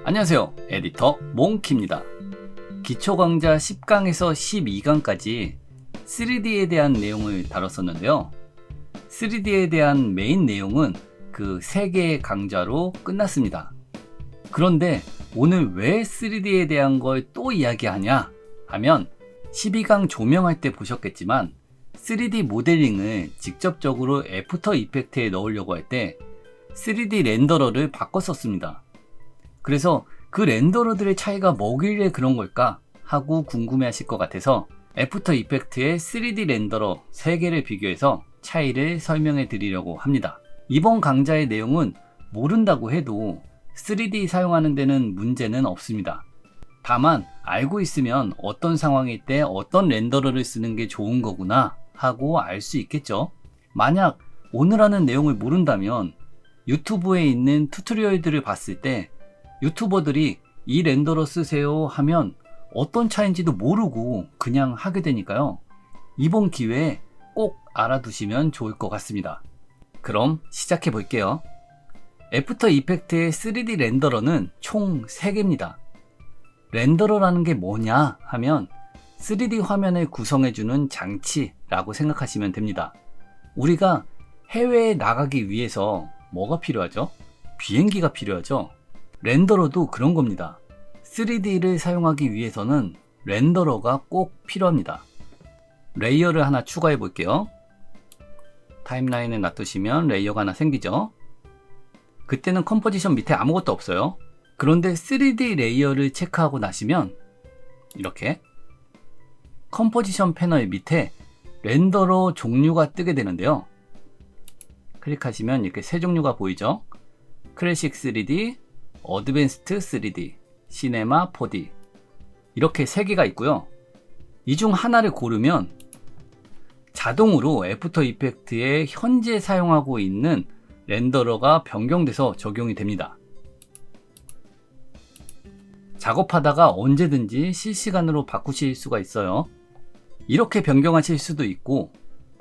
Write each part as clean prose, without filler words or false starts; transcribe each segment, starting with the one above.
안녕하세요, 에디터 몽키입니다. 기초강좌 10강에서 12강까지 3D에 대한 내용을 다뤘었는데요. 3D에 대한 메인 내용은 그 3개의 강좌로 끝났습니다. 그런데 오늘 왜 3D에 대한 걸 또 이야기하냐 하면 12강 조명할 때 보셨겠지만 3D 모델링을 직접적으로 애프터 이펙트에 넣으려고 할 때 3D 렌더러를 바꿨었습니다. 그래서 그 렌더러들의 차이가 뭐길래 그런 걸까 하고 궁금해 하실 것 같아서 애프터 이펙트의 3D 렌더러 3개를 비교해서 차이를 설명해 드리려고 합니다. 이번 강좌의 내용은 모른다고 해도 3D 사용하는 데는 문제는 없습니다. 다만 알고 있으면 어떤 상황일 때 어떤 렌더러를 쓰는 게 좋은 거구나 하고 알 수 있겠죠. 만약 오늘 하는 내용을 모른다면 유튜브에 있는 튜토리얼들을 봤을 때 유튜버들이 이 렌더러 쓰세요 하면 어떤 차이인지도 모르고 그냥 하게 되니까요. 이번 기회에 꼭 알아두시면 좋을 것 같습니다. 그럼 시작해 볼게요. 애프터 이펙트의 3D 렌더러는 총 3개입니다. 렌더러라는 게 뭐냐 하면 3D 화면을 구성해주는 장치라고 생각하시면 됩니다. 우리가 해외에 나가기 위해서 뭐가 필요하죠? 비행기가 필요하죠? 렌더러도 그런 겁니다. 3D를 사용하기 위해서는 렌더러가 꼭 필요합니다. 레이어를 하나 추가해 볼게요. 타임라인에 놔두시면 레이어가 하나 생기죠. 그때는 컴포지션 밑에 아무것도 없어요. 그런데 3D 레이어를 체크하고 나시면 이렇게 컴포지션 패널 밑에 렌더러 종류가 뜨게 되는데요. 클릭하시면 이렇게 세 종류가 보이죠. 클래식 3D, 어드밴스드 3D, 시네마 4D 이렇게 3개가 있고요. 이 중 하나를 고르면 자동으로 애프터 이펙트에 현재 사용하고 있는 렌더러가 변경돼서 적용이 됩니다. 작업하다가 언제든지 실시간으로 바꾸실 수가 있어요. 이렇게 변경하실 수도 있고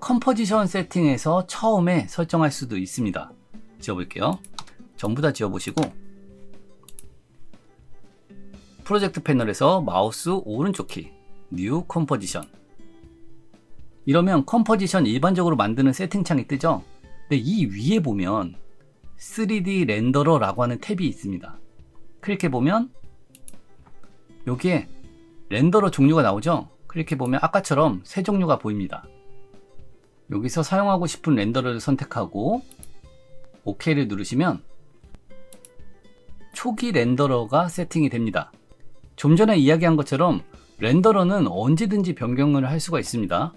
컴포지션 세팅에서 처음에 설정할 수도 있습니다. 지워볼게요. 전부 다 지워보시고 프로젝트 패널에서 마우스 오른쪽 키 뉴 컴포지션 이러면 컴포지션 일반적으로 만드는 세팅창이 뜨죠. 근데 이 위에 보면 3D 렌더러라고 하는 탭이 있습니다. 클릭해보면 여기에 렌더러 종류가 나오죠. 클릭해보면 아까처럼 세 종류가 보입니다. 여기서 사용하고 싶은 렌더러를 선택하고 OK를 누르시면 초기 렌더러가 세팅이 됩니다. 좀 전에 이야기한 것처럼 렌더러는 언제든지 변경을 할 수가 있습니다.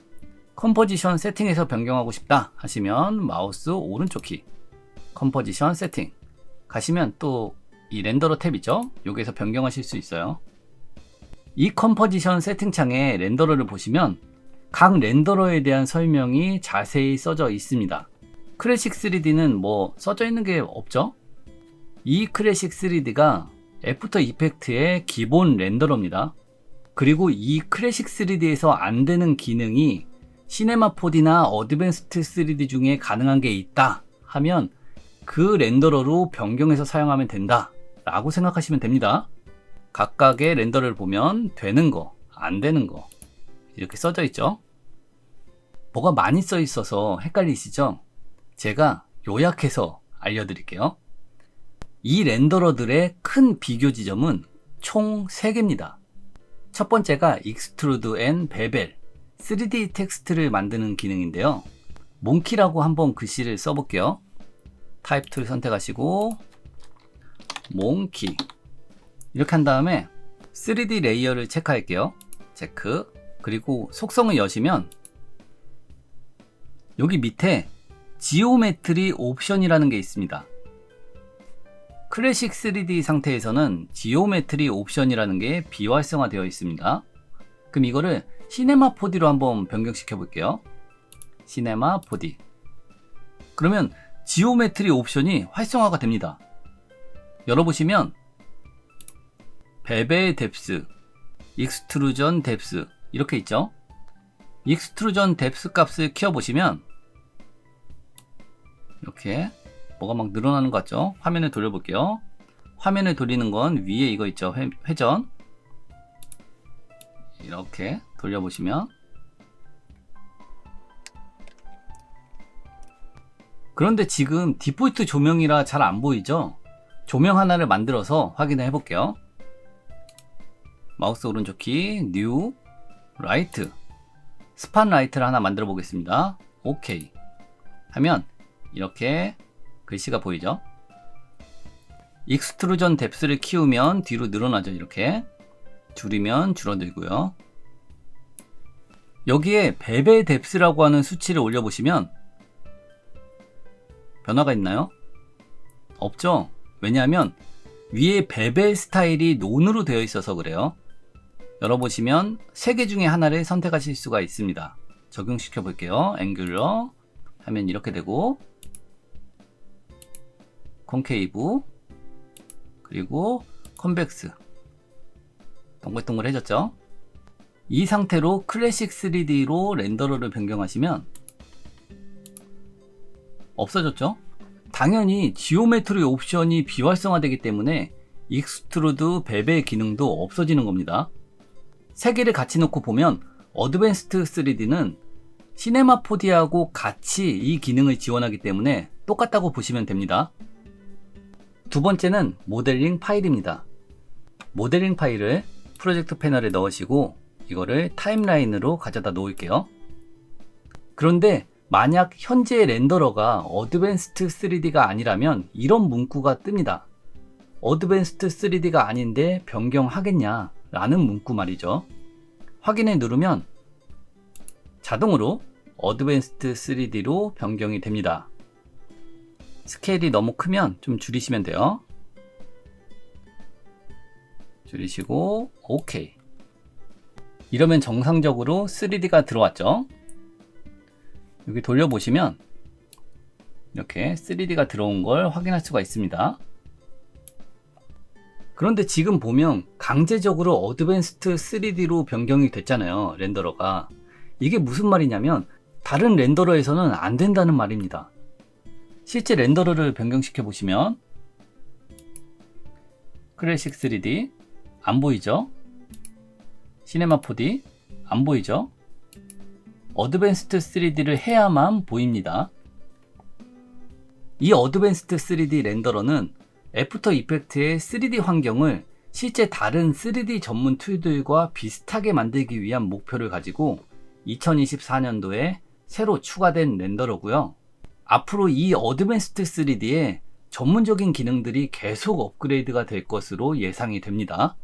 컴포지션 세팅에서 변경하고 싶다 하시면 마우스 오른쪽 키 컴포지션 세팅 가시면 또 이 렌더러 탭 있죠? 여기서 변경하실 수 있어요. 이 컴포지션 세팅창에 렌더러를 보시면 각 렌더러에 대한 설명이 자세히 써져 있습니다. 클래식 3D는 뭐 써져 있는 게 없죠? 이 클래식 3D가 애프터 이펙트의 기본 렌더러입니다. 그리고 이 클래식 3D에서 안 되는 기능이 시네마 4D나 어드밴스드 3D 중에 가능한 게 있다 하면 그 렌더러로 변경해서 사용하면 된다 라고 생각하시면 됩니다. 각각의 렌더러를 보면 되는 거, 안 되는 거 이렇게 써져 있죠. 뭐가 많이 써 있어서 헷갈리시죠? 제가 요약해서 알려드릴게요. 이 렌더러들의 큰 비교 지점은 총 3개입니다. 첫 번째가 익스트루드 앤 베벨 3D 텍스트를 만드는 기능인데요. 몽키라고 한번 글씨를 써볼게요. 타입 툴 선택하시고 몽키 이렇게 한 다음에 3D 레이어를 체크할게요. 체크. 그리고 속성을 여시면 여기 밑에 지오메트리 옵션이라는 게 있습니다. 클래식 3D 상태에서는 지오메트리 옵션이라는 게 비활성화 되어 있습니다. 그럼 이거를 시네마 4D로 한번 변경시켜 볼게요. 시네마 4D. 그러면 지오메트리 옵션이 활성화가 됩니다. 열어보시면 베벨 뎁스, 익스트루전 뎁스 이렇게 있죠. 익스트루전 뎁스 값을 키워보시면 이렇게 뭐가 막 늘어나는 것 같죠? 화면을 돌려볼게요. 화면을 돌리는 건 위에 이거 있죠. 회전. 이렇게 돌려보시면, 그런데 지금 디폴트 조명이라 잘 안 보이죠? 조명 하나를 만들어서 확인을 해볼게요. 마우스 오른쪽 키, 뉴, 라이트, 스팟 라이트를 하나 만들어 보겠습니다. 오케이 하면 이렇게 글씨가 보이죠? 익스트루전 뎁스를 키우면 뒤로 늘어나죠. 이렇게 줄이면 줄어들고요. 여기에 베벨 뎁스라고 하는 수치를 올려보시면 변화가 있나요? 없죠? 왜냐하면 위에 베벨 스타일이 논으로 되어 있어서 그래요. 열어보시면 3개 중에 하나를 선택하실 수가 있습니다. 적용시켜 볼게요. 앵귤러 하면 이렇게 되고, 콘케이브, 그리고 컨벡스, 동글동글해졌죠? 이 상태로 클래식 3D로 렌더러를 변경하시면 없어졌죠? 당연히 지오메트리 옵션이 비활성화되기 때문에 익스트루드 베벨 기능도 없어지는 겁니다. 세 개를 같이 놓고 보면 어드밴스드 3D는 시네마 4D하고 같이 이 기능을 지원하기 때문에 똑같다고 보시면 됩니다. 두 번째는 모델링 파일입니다. 모델링 파일을 프로젝트 패널에 넣으시고 이거를 타임라인으로 가져다 놓을게요. 그런데 만약 현재 렌더러가 어드밴스드 3D가 아니라면 이런 문구가 뜹니다. 어드밴스드 3D가 아닌데 변경하겠냐 라는 문구 말이죠. 확인을 누르면 자동으로 어드밴스드 3D로 변경이 됩니다. 스케일이 너무 크면 좀 줄이시면 돼요. 줄이시고 오케이. 이러면 정상적으로 3D가 들어왔죠. 여기 돌려보시면 이렇게 3D가 들어온 걸 확인할 수가 있습니다. 그런데 지금 보면 강제적으로 어드밴스드 3D로 변경이 됐잖아요. 렌더러가. 이게 무슨 말이냐면 다른 렌더러에서는 안 된다는 말입니다. 실제 렌더러를 변경시켜 보시면 클래식 3D 안 보이죠? 시네마 4D 안 보이죠? 어드밴스드 3D를 해야만 보입니다. 이 어드밴스드 3D 렌더러는 애프터 이펙트의 3D 환경을 실제 다른 3D 전문 툴들과 비슷하게 만들기 위한 목표를 가지고 2024년도에 새로 추가된 렌더러고요. 앞으로 이 어드밴스드 3D에 전문적인 기능들이 계속 업그레이드가 될 것으로 예상이 됩니다.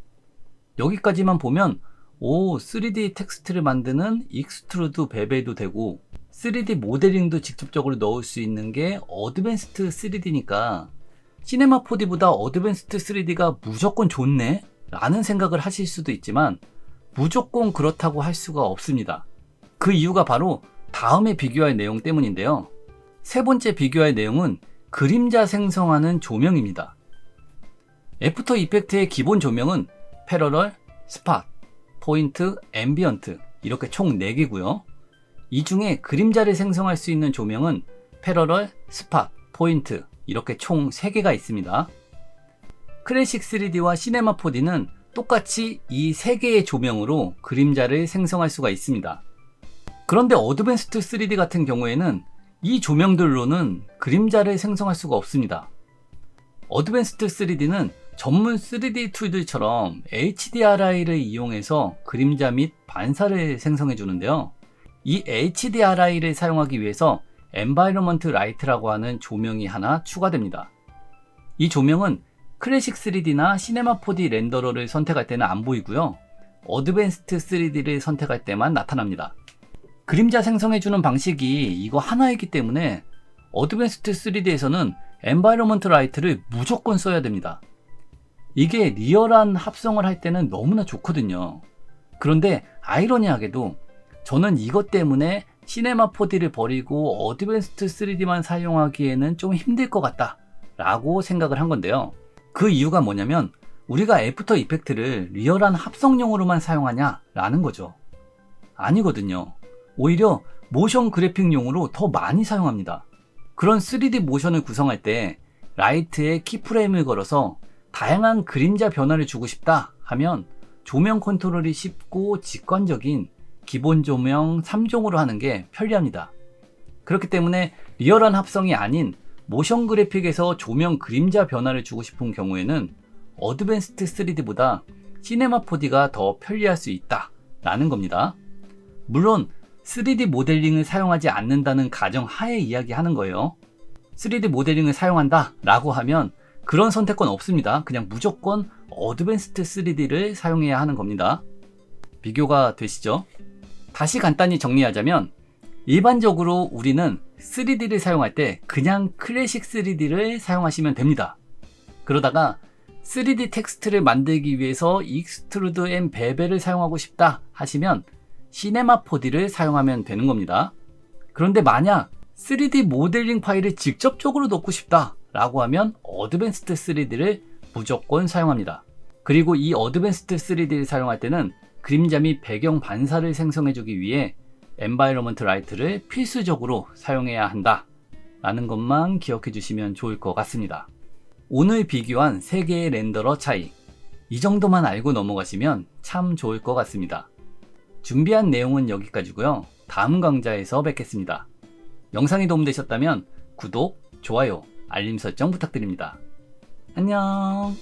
여기까지만 보면 3D 텍스트를 만드는 익스트루드 베벨도 되고 3D 모델링도 직접적으로 넣을 수 있는 게 어드밴스드 3D니까 시네마 4D보다 어드밴스드 3D가 무조건 좋네? 라는 생각을 하실 수도 있지만 무조건 그렇다고 할 수가 없습니다. 그 이유가 바로 다음에 비교할 내용 때문인데요. 세 번째 비교할 내용은 그림자 생성하는 조명입니다. 애프터 이펙트의 기본 조명은 패러럴, 스팟, 포인트, 앰비언트 이렇게 총 4개고요. 이 중에 그림자를 생성할 수 있는 조명은 패러럴, 스팟, 포인트 이렇게 총 3개가 있습니다. 클래식 3D와 시네마 4D는 똑같이 이 3개의 조명으로 그림자를 생성할 수가 있습니다. 그런데 어드밴스드 3D 같은 경우에는 이 조명들로는 그림자를 생성할 수가 없습니다. 어드밴스드 3D는 전문 3D 툴들처럼 HDRI를 이용해서 그림자 및 반사를 생성해 주는데요. 이 HDRI를 사용하기 위해서 Environment Light라고 하는 조명이 하나 추가됩니다. 이 조명은 클래식 3D나 시네마 4D 렌더러를 선택할 때는 안 보이고요. 어드밴스드 3D를 선택할 때만 나타납니다. 그림자 생성해주는 방식이 이거 하나이기 때문에 어드밴스드 3D에서는 Environment Light를 무조건 써야 됩니다. 이게 리얼한 합성을 할 때는 너무나 좋거든요. 그런데 아이러니하게도 저는 이것 때문에 시네마 4D를 버리고 어드밴스드 3D만 사용하기에는 좀 힘들 것 같다 라고 생각을 한 건데요. 그 이유가 뭐냐면 우리가 애프터 이펙트를 리얼한 합성용으로만 사용하냐 라는 거죠. 아니거든요. 오히려 모션 그래픽용으로 더 많이 사용합니다. 그런 3D 모션을 구성할 때 라이트에 키프레임을 걸어서 다양한 그림자 변화를 주고 싶다 하면 조명 컨트롤이 쉽고 직관적인 기본 조명 3종으로 하는 게 편리합니다. 그렇기 때문에 리얼한 합성이 아닌 모션 그래픽에서 조명 그림자 변화를 주고 싶은 경우에는 어드밴스드 3D보다 시네마 4D가 더 편리할 수 있다 라는 겁니다. 물론 3D 모델링을 사용하지 않는다는 가정 하에 이야기하는 거예요. 3D 모델링을 사용한다 라고 하면 그런 선택권 없습니다. 그냥 무조건 어드밴스드 3D를 사용해야 하는 겁니다. 비교가 되시죠? 다시 간단히 정리하자면 일반적으로 우리는 3D를 사용할 때 그냥 클래식 3D를 사용하시면 됩니다. 그러다가 3D 텍스트를 만들기 위해서 익스트루드 앤 베벨을 사용하고 싶다 하시면 시네마 4D를 사용하면 되는 겁니다. 그런데 만약 3D 모델링 파일을 직접적으로 넣고 싶다 라고 하면 어드밴스드 3D를 무조건 사용합니다. 그리고 이 어드밴스드 3D를 사용할 때는 그림자 및 배경 반사를 생성해주기 위해 엔바이러먼트 라이트를 필수적으로 사용해야 한다 라는 것만 기억해 주시면 좋을 것 같습니다. 오늘 비교한 3개의 렌더러 차이, 이 정도만 알고 넘어가시면 참 좋을 것 같습니다. 준비한 내용은 여기까지고요. 다음 강좌에서 뵙겠습니다. 영상이 도움되셨다면 구독, 좋아요, 알림 설정 부탁드립니다. 안녕.